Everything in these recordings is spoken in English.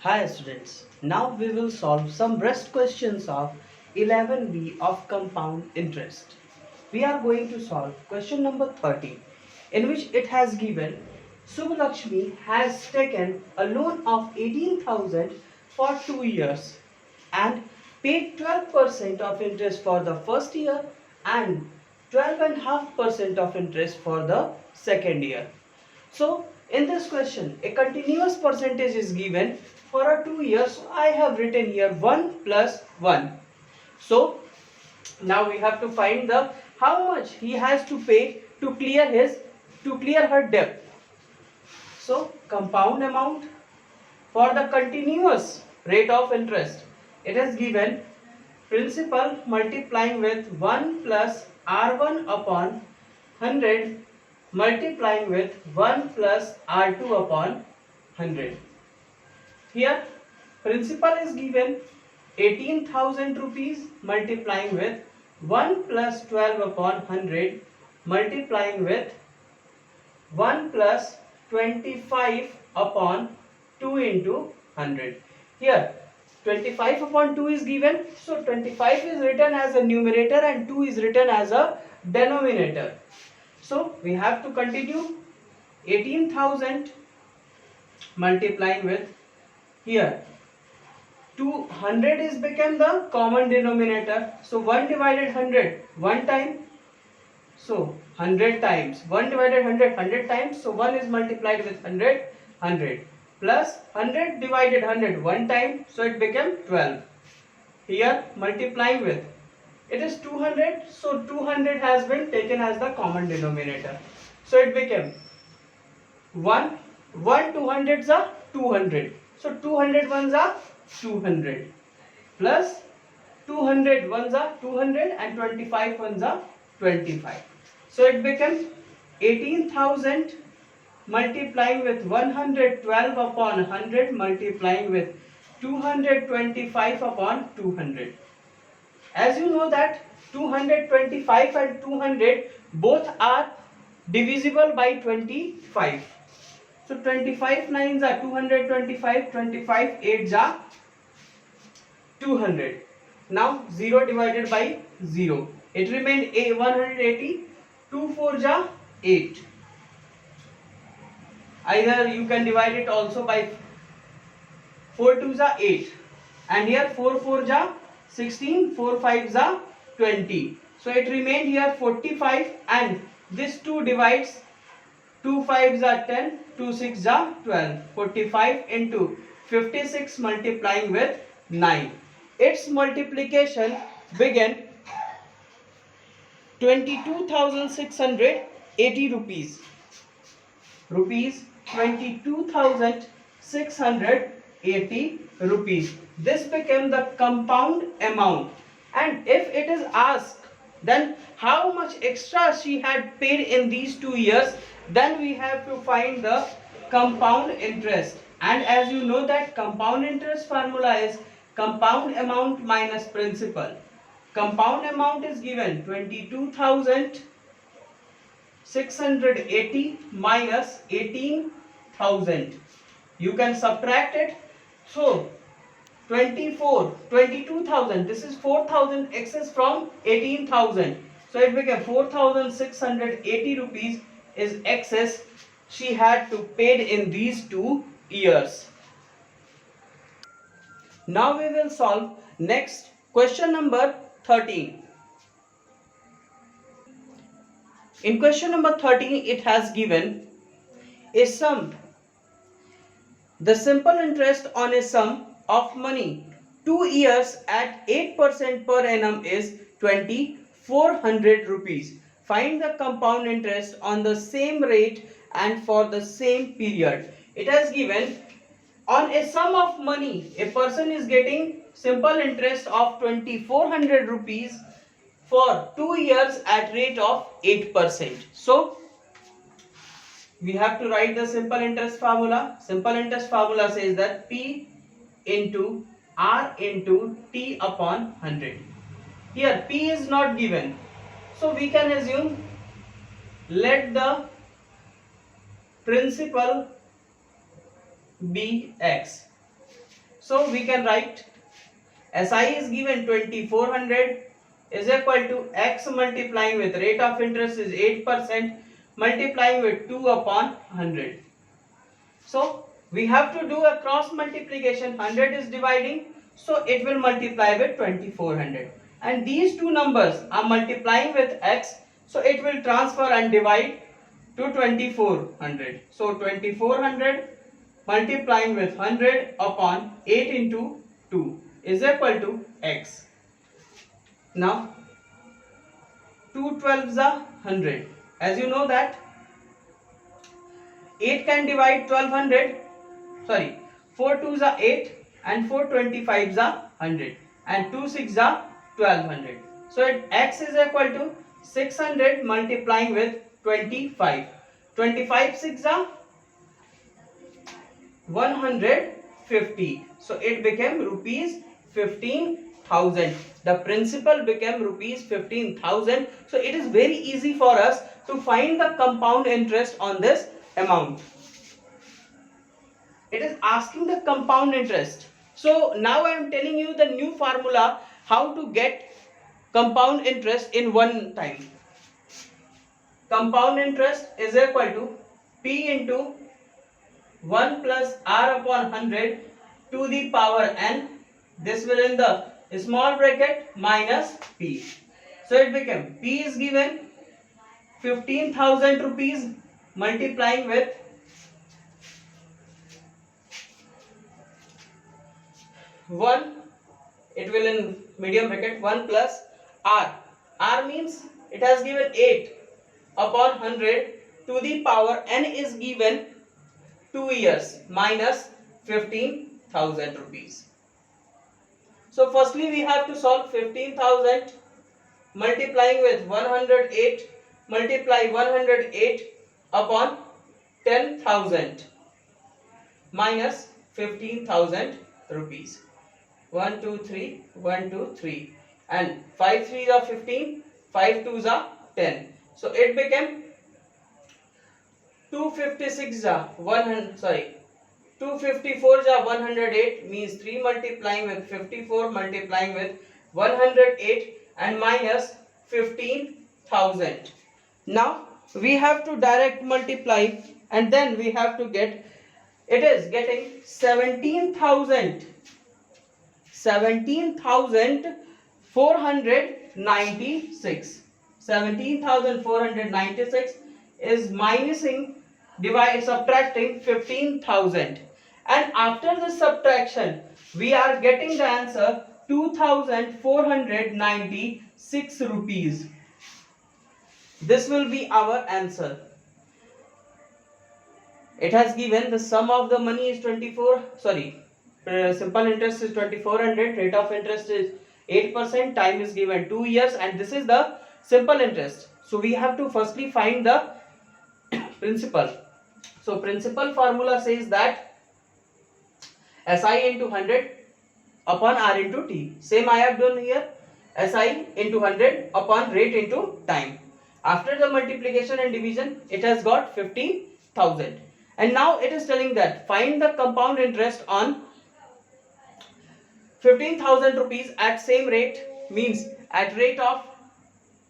Hi students, now we will solve some rest questions of 11B of compound interest. We are going to solve question number 30, in which it has given Subhalakshmi has taken a loan of 18,000 for 2 years and paid 12% of interest for the first year and 12.5% of interest for the second year. So in this question, a continuous percentage is given for a 2 years. So I have written here 1 plus 1. So now we have to find the how much he has to pay to clear her debt. So compound amount for the continuous rate of interest. It is given principal multiplying with 1 plus R1 upon 100 multiplying with 1 plus R2 upon 100. Here principal is given 18,000 rupees multiplying with 1 plus 12 upon 100 multiplying with 1 plus 25 upon 2 into 100. Here 25 upon 2 is given, so 25 is written as a numerator and 2 is written as a denominator. So we have to continue 18,000 multiplying with here 200 is become the common denominator. So 1 divided 100 one time. So 100 times 1 divided 100 times. So 1 is multiplied with 100 plus 100 divided 100 one time. So it became 12. Here multiplying with it is 200. So 200 has been taken as the common denominator. So it became 1 200s are 200. So 200 ones are 200 plus 200 ones are 200 and 25 ones are 25. So it becomes 18,000 multiplying with 112 upon 100 multiplying with 225 upon 200. As you know that 225 and 200 both are divisible by 25. So 25 nines are 225, 25 eights are 200. Now 0 divided by 0. It remained 180. 2 fours are 8. Either you can divide it also by 4 twos are 8. And here 4 fours are 16, 4 fives are 20. So it remained here 45 and this 2 divides 2 fives are 10, 2 sixes are 12. 45 into 56 multiplying with 9. Its multiplication began 22,680 rupees. Rupees 22,680 rupees. This became the compound amount. And if it is asked then how much extra she had paid in these 2 years, then we have to find the compound interest. And as you know that compound interest formula is compound amount minus principal. Compound amount is given 22,680 minus 18,000. You can subtract it. So 22,000. This is 4,000 excess from 18,000. So it became 4,680 rupees is excess she had to paid in these 2 years. Now we will solve next question number 13. In question number 13 it has given a sum. The simple interest on a sum of money 2 years at 8% per annum is 2,400 rupees. Find the compound interest on the same rate and for the same period. It has given on a sum of money a person is getting simple interest of 2,400 rupees for 2 years at rate of 8%. So we have to write the simple interest formula. Simple interest formula says that P into R into T upon 100. Here P is not given. So we can assume let the principal be X. So we can write SI is given 2400 is equal to X multiplying with rate of interest is 8% multiplying with 2 upon 100. So we have to do a cross multiplication. 100 is dividing, so it will multiply with 2400. And these two numbers are multiplying with X, so it will transfer and divide to 2400. So 2400 multiplying with 100 upon 8 into 2 is equal to X. Now 2 12s are 100. As you know that 8 can divide 1200. Sorry, 4 2s are 8 and 4 25s are 100 and 2 6s are 1200. So X is equal to 600 multiplying with 25. 25 6 are 150. So it became rupees 15,000. The principal became rupees 15,000. So it is very easy for us to find the compound interest on this amount. It is asking the compound interest. So now I am telling you the new formula how to get compound interest in one time. Compound interest is equal to P into 1 plus R upon 100 to the power n. This will in the small bracket minus P. So it became P is given 15,000 rupees multiplying with 1, it will in medium bracket 1 plus R. R means it has given 8 upon 100 to the power n is given 2 years minus 15,000 rupees. So firstly we have to solve 15,000 multiplying with 108 multiply 108 upon 10,000 minus 15,000 rupees. 1 2 3 1 2 3 and 5 3s are 15, 5 2s are 10. So it became 256 are 254 are 108 means 3 multiplying with 54 multiplying with 108 and minus 15,000. Now we have to direct multiply and then we have to get, it is getting 17,496. 17,496 is minusing, subtracting 15,000. And after the subtraction, we are getting the answer 2,496 rupees. This will be our answer. It has given the sum of the money is simple interest is 2400, rate of interest is 8%, time is given 2 years, and this is the simple interest. So we have to firstly find the principal. So principal formula says that SI into 100 upon R into T. Same I have done here. SI into 100 upon rate into time. After the multiplication and division, it has got 15,000. And now it is telling that find the compound interest on 15,000 rupees at same rate, means at rate of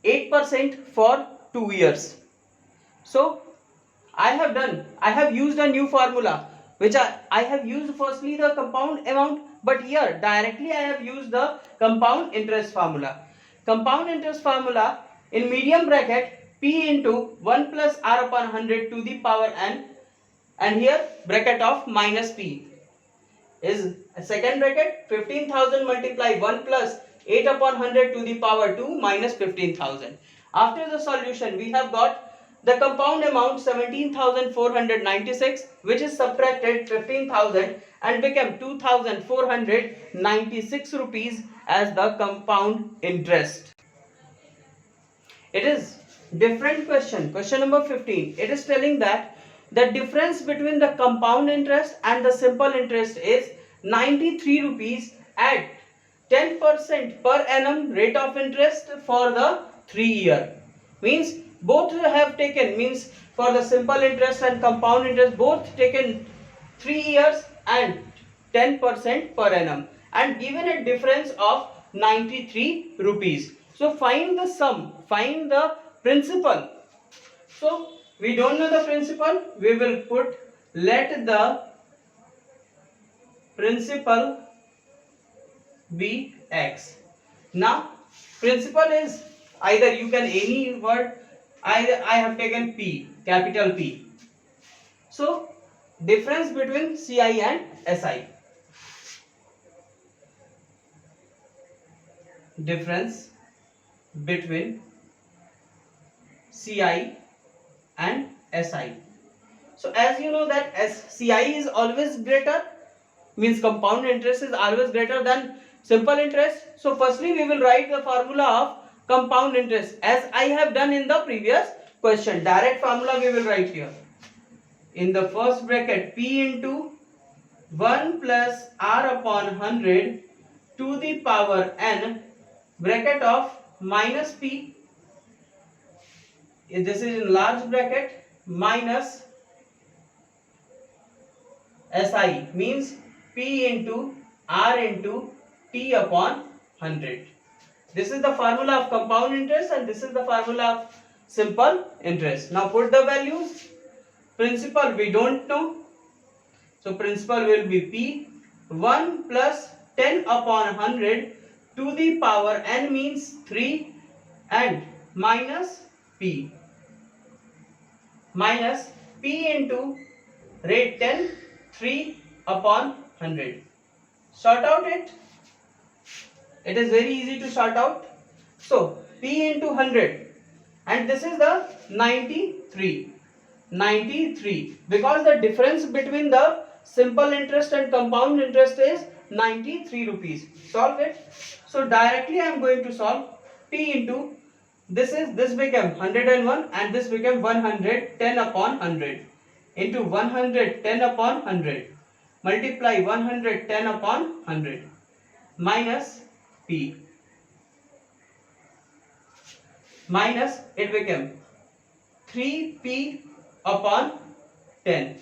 8% for 2 years. So I have used a new formula which I have used firstly the compound amount, but here directly I have used the compound interest formula. Compound interest formula in medium bracket P into 1 plus R upon 100 to the power n, and here bracket of minus P is a second bracket 15,000 multiply 1 plus 8 upon 100 to the power 2 minus 15,000. After the solution we have got the compound amount 17,496, which is subtracted 15,000 and became 2,496 rupees as the compound interest. It is different question. Question number 15. It is telling that the difference between the compound interest and the simple interest is 93 rupees at 10% per annum rate of interest for the 3 year. Means both have taken, means for the simple interest and compound interest both taken 3 years and 10% per annum and given a difference of 93 rupees. So find the sum, find the principal. So we don't know the principal, we will put let the principal be x. Now principal is either you can any word, either I have taken P, capital P. So difference between CI and SI. Difference between CI and SI. So as you know that CI is always greater, means compound interest is always greater than simple interest. So firstly we will write the formula of compound interest as I have done in the previous question. Direct formula we will write here. In the first bracket, P into 1 plus R upon 100 to the power n, bracket of minus P, this is in large bracket, minus SI, means P into R into T upon 100. This is the formula of compound interest and this is the formula of simple interest. Now put the values. Principal we don't know. So principal will be P. 1 plus 10 upon 100 to the power n means 3 and minus P. Minus P into rate 10, 3 upon 100. Sort out it. It is very easy to sort out. So P into 100 and this is the 93. 93 because the difference between the simple interest and compound interest is 93 rupees. Solve it. So directly I am going to solve P into this became 101 and this became 110 upon 100 into 110 upon 100 multiply 110 upon 100 minus P minus it became 3P upon 10.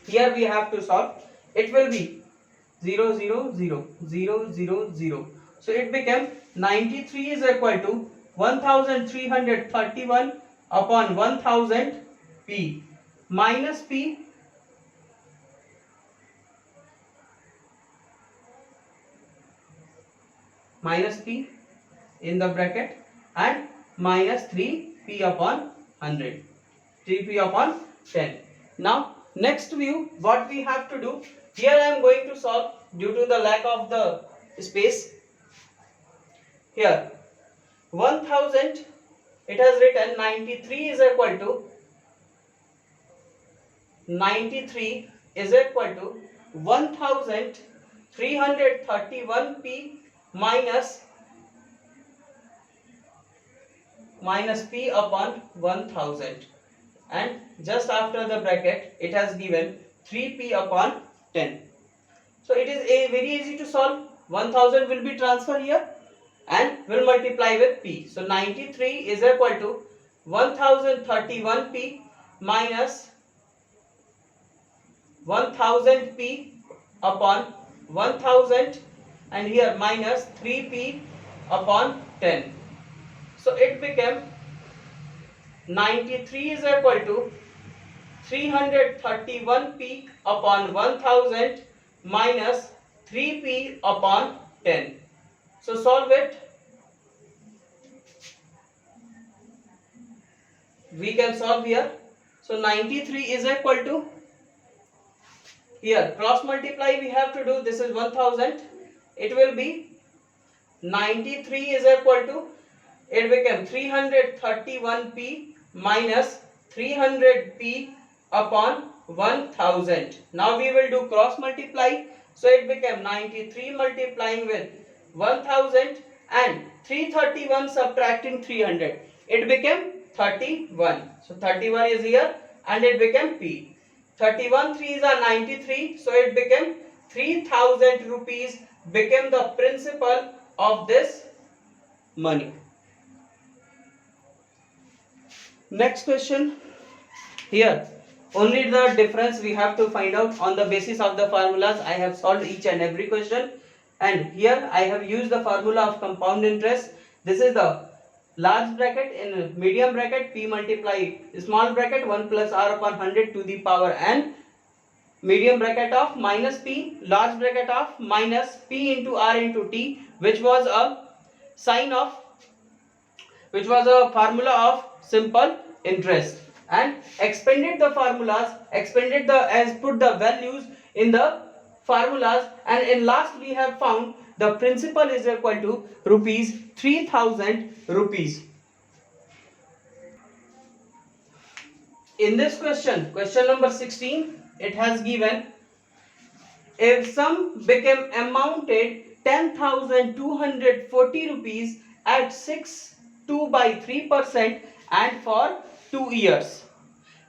Here we have to solve. It will be 0, 0, 0, 0, 0, 0. So it became 93 is equal to 1331 upon 1000 P minus P in the bracket and minus 3P upon 100. 3P upon 10. Now next view what we have to do, here I am going to solve due to the lack of the space. Here 1000 it has written 93 is equal to 1331P minus P upon 1000 and just after the bracket it has given 3P upon 10. So it is very easy to solve. 1000 will be transferred here and will multiply with P. So 93 is equal to 1031P minus 1000P upon 1000 and here minus 3P upon 10. So it became 93 is equal to 331P upon 1000 minus 3P upon 10. So solve it. We can solve here. So 93 is equal to, here cross multiply we have to do, this is 1000. It will be 93 is equal to, it became 331P minus 300P upon 1000. Now we will do cross multiply. So it became 93 multiplying with 1000 and 331 subtracting 300. It became 31. So 31 is here and it became P. 31 3s are 93. So it became 3000 rupees became the principal of this money. Next question. Here Only the difference we have to find out on the basis of the formulas. I have solved each and every question, and here I have used the formula of compound interest. This is the large bracket, in medium bracket p multiply small bracket 1 plus r upon 100 to the power n, medium bracket of minus p, large bracket of minus p into r into t, which was a sign of, which was a formula of simple interest, and expanded the formulas, expanded the, as put the values in the formulas, and in last we have found the principal is equal to rupees 3000 rupees. In this question, question number 16, it has given if sum became amounted 10,240 rupees at 6.2 by 3% and for 2 years.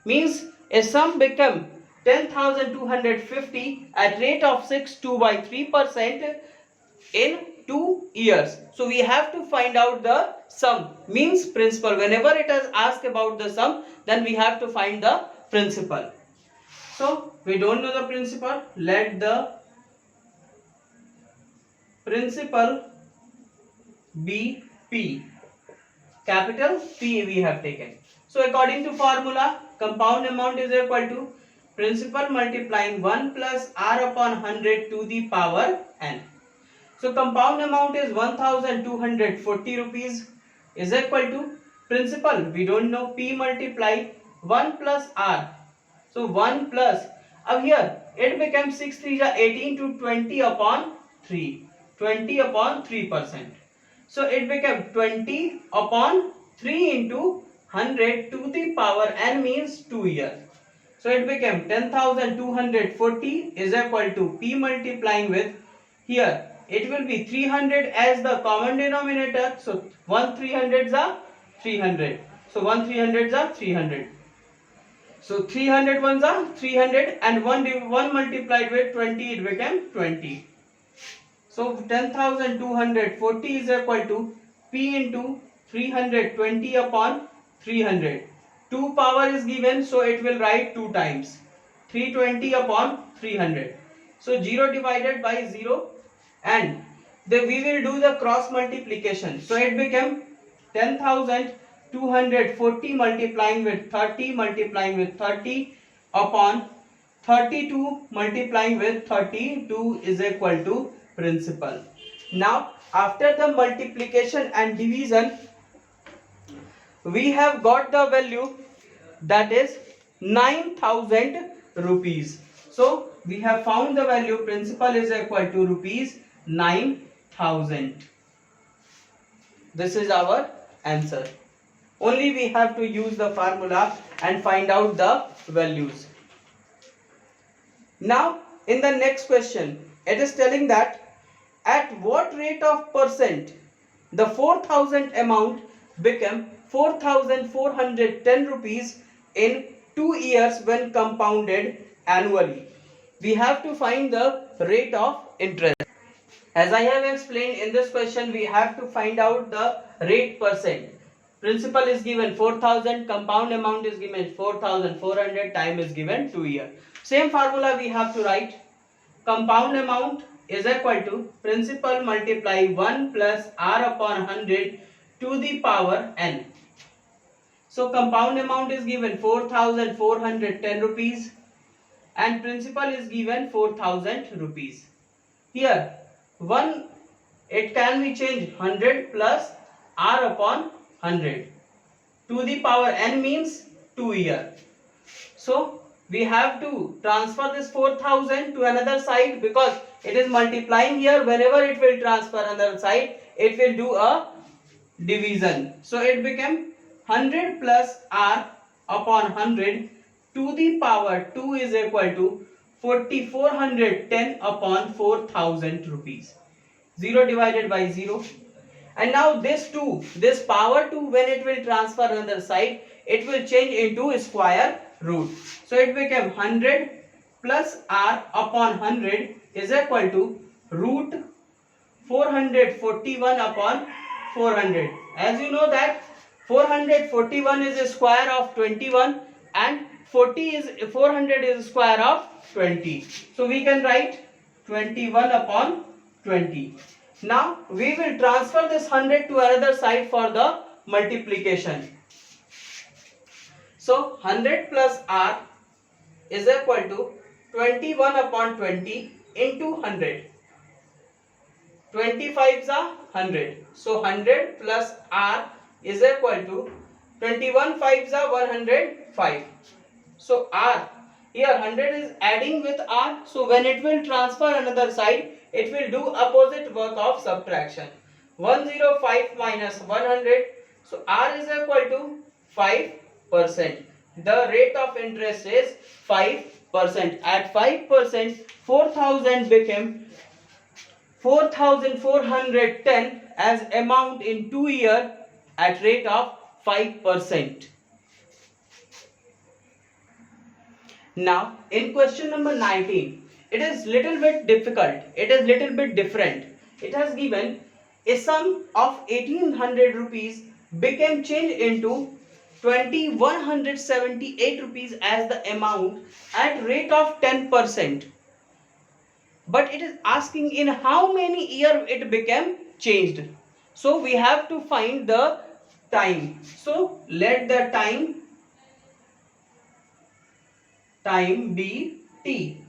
Means a sum become 10,250 at rate of 6.2 by 3% in 2 years. So we have to find out the sum, means principal. Whenever it is asked about the sum, then we have to find the principal. So we don't know the principal. Let the principal be P. Capital P we have taken. So according to formula, compound amount is equal to principal multiplying 1 plus r upon 100 to the power n. So compound amount is 1240 rupees is equal to principal. We don't know, P multiply 1 plus r. So 1 plus, अब here it becomes 6 3 18 to 20 upon 3. 20 upon 3%. So it became 20 upon 3 into 100 to the power n, means 2 years. So it became 10,240 is equal to P multiplying with, here it will be 300 as the common denominator. So 1 300s are 300. So 1 300s are 300. So 300 ones are 300 and 1 multiplied with 20, it became 20. So 10,240 is equal to P into 320 upon 300. 2 power is given, so it will write 2 times. 320 upon 300. So 0 divided by 0, and then we will do the cross multiplication. So it became 10,240 multiplying with 30 upon 32 multiplying with 32 is equal to principal. Now after the multiplication and division, we have got the value, that is 9,000 rupees. So we have found the value principal is equal to rupees 9,000. This is our answer. Only we have to use the formula and find out the values. Now in the next question, it is telling that at what rate of percent the 4,000 amount become 4,410 rupees in 2 years when compounded annually. We have to find the rate of interest. As I have explained in this question, we have to find out the rate percent. Principal is given 4,000, compound amount is given 4,400, time is given 2 years. Same formula we have to write. Compound amount is equal to principal multiply 1 plus r upon 100 to the power n. So compound amount is given 4,410 rupees and principal is given 4,000 rupees. Here 1, it can be changed 100 plus r upon 100 to the power n, means 2 year. So we have to transfer this 4,000 to another side because it is multiplying here. Whenever it will transfer another side, it will do a division. So it became 100 plus r upon 100 to the power 2 is equal to 4,410 upon 4,000 rupees. 0 divided by 0. And now this 2, this power 2, when it will transfer another side, it will change into square root. So it became 100 plus r upon 100 is equal to root 441 upon 400. As you know that 441 is a square of 21 and 40 is 400 is square of 20. So we can write 21 upon 20. Now we will transfer this 100 to another side for the multiplication. So 100 plus r is equal to 21 upon 20 into 100. 25 is 100. So 100 plus r is equal to 21 5 is 105. So r, here 100 is adding with r. So when it will transfer another side, it will do opposite work of subtraction. 105 minus 100. So r is equal to 5%. The rate of interest is 5%. At 5%, 4000 became 4410 as amount in 2 years at rate of 5%. Now in question number 19, it is little bit difficult, it is little bit different. It has given a sum of 1800 rupees became changed into 2178 rupees as the amount at rate of 10%. But it is asking in how many years it became changed. So we have to find the time. So let the time be t.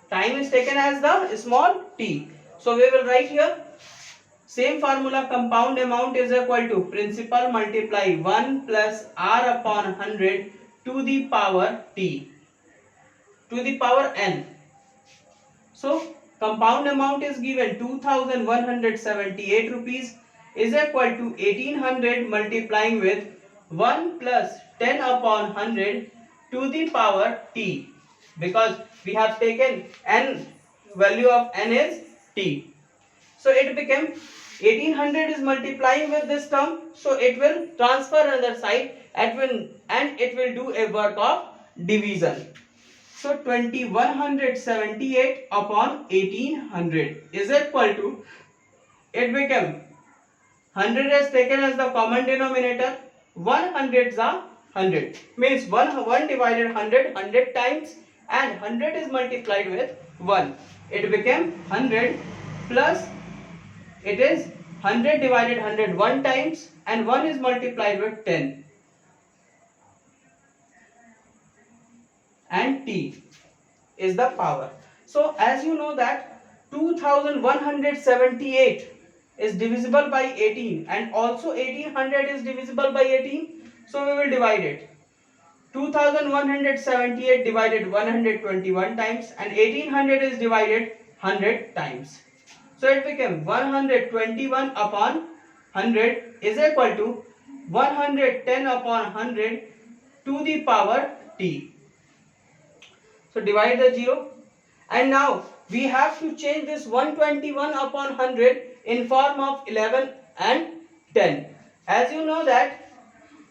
Time is taken as the small t. So we will write here same formula, compound amount is equal to principal multiply 1 plus r upon 100 to the power t to the power n. So compound amount is given 2178 rupees is equal to 1800 multiplying with 1 plus 10 upon 100 to the power t, because we have taken n, value of n is t. So it became 1800 is multiplying with this term, so it will transfer another side and it will do a work of division. So 2178 upon 1800 is equal to, it became 100 is taken as the common denominator, 100s are 100, means 1 divided 100 times, and 100 is multiplied with 1. It became 100 plus, it is 100 divided 100 1 times, and 1 is multiplied with 10. And t is the power. So as you know that 2178 is divisible by 18 and also 1800 is divisible by 18. So we will divide it. 2178 divided 121 times and 1800 is divided 100 times. So it became 121 upon 100 is equal to 110 upon 100 to the power t. So divide the 0, and now we have to change this 121 upon 100 in form of 11 and 10. As you know that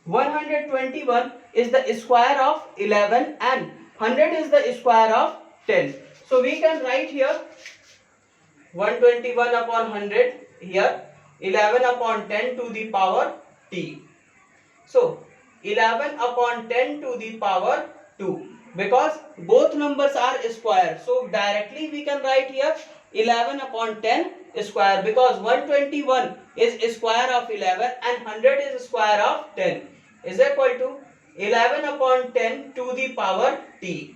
121 is the square of 11 and 100 is the square of 10. So we can write here 121 upon 100, here 11 upon 10 to the power t. So 11 upon 10 to the power 2, because both numbers are square. So directly we can write here 11 upon 10 square, because 121 is square of 11 and 100 is square of 10, is equal to 11 upon 10 to the power t.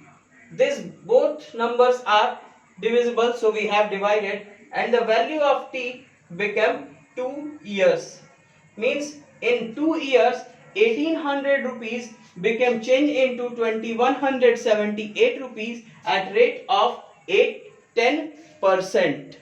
This both numbers are divisible, so we have divided, and the value of t became 2 years. Means in 2 years 1800 rupees became changed into 2178 rupees at rate of 10%.